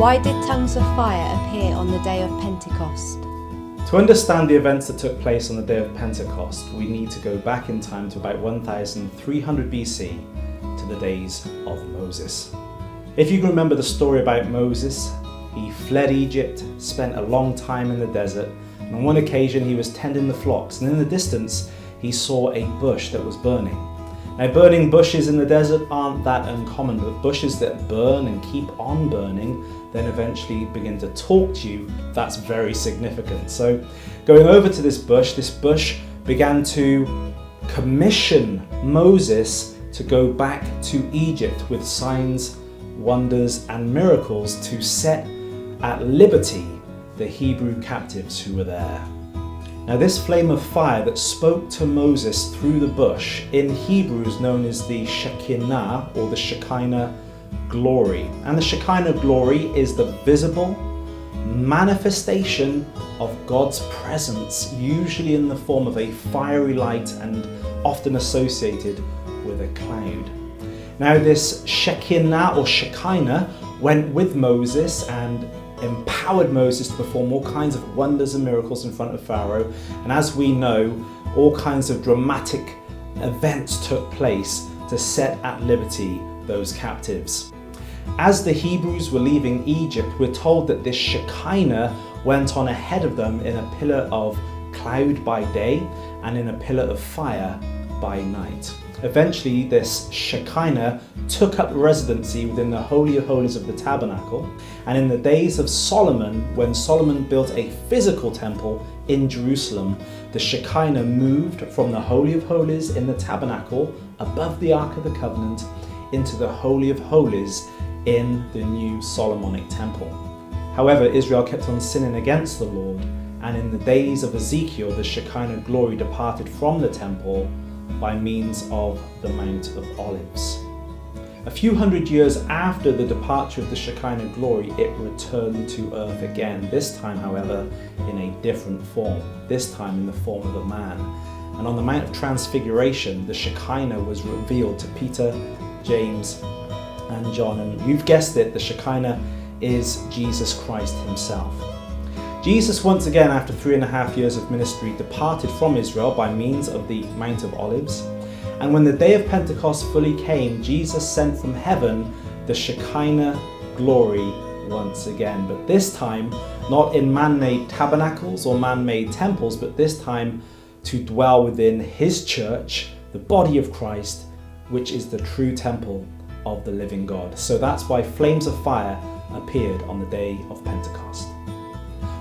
Why did tongues of fire appear on the day of Pentecost? To understand the events that took place on the day of Pentecost, we need to go back in time to about 1300 BC to the days of Moses. If you can remember the story about Moses, he fled Egypt, spent a long time in the desert, and on one occasion he was tending the flocks, and in the distance he saw a bush that was burning. Now, burning bushes in the desert aren't that uncommon, but bushes that burn and keep on burning then eventually begin to talk to you, that's very significant. So going over to this bush began to commission Moses to go back to Egypt with signs, wonders and miracles to set at liberty the Hebrew captives who were there. Now, this flame of fire that spoke to Moses through the bush in Hebrew is known as the Shekinah or the Shekinah glory. And the Shekinah glory is the visible manifestation of God's presence, usually in the form of a fiery light and often associated with a cloud. Now, this Shekinah or Shekinah went with Moses and empowered Moses to perform all kinds of wonders and miracles in front of Pharaoh. And as we know, all kinds of dramatic events took place to set at liberty those captives. As the Hebrews were leaving Egypt, we're told that this Shekinah went on ahead of them in a pillar of cloud by day and in a pillar of fire by night. Eventually, this Shekinah took up residency within the Holy of Holies of the tabernacle, and in the days of Solomon, when Solomon built a physical temple in Jerusalem, the Shekinah moved from the Holy of Holies in the tabernacle above the Ark of the Covenant into the Holy of Holies in the new Solomonic temple. However, Israel kept on sinning against the Lord, and in the days of Ezekiel, the Shekinah glory departed from the temple by means of the Mount of Olives. A few hundred years after the departure of the Shekinah glory, it returned to earth again, this time, however, in a different form, this time in the form of a man. And on the Mount of Transfiguration, the Shekinah was revealed to Peter, James, and John. And you've guessed it, the Shekinah is Jesus Christ himself. Jesus, once again, after 3.5 years of ministry, departed from Israel by means of the Mount of Olives. And when the day of Pentecost fully came, Jesus sent from heaven the Shekinah glory once again. But this time, not in man-made tabernacles or man-made temples, but this time to dwell within his church, the body of Christ, which is the true temple of the living God. So that's why flames of fire appeared on the day of Pentecost.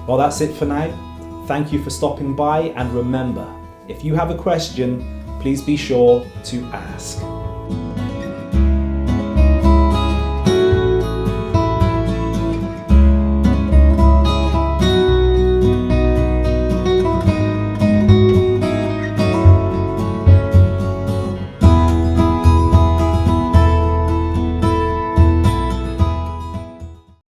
Well, that's it for now. Thank you for stopping by, and remember, if you have a question, please be sure to ask.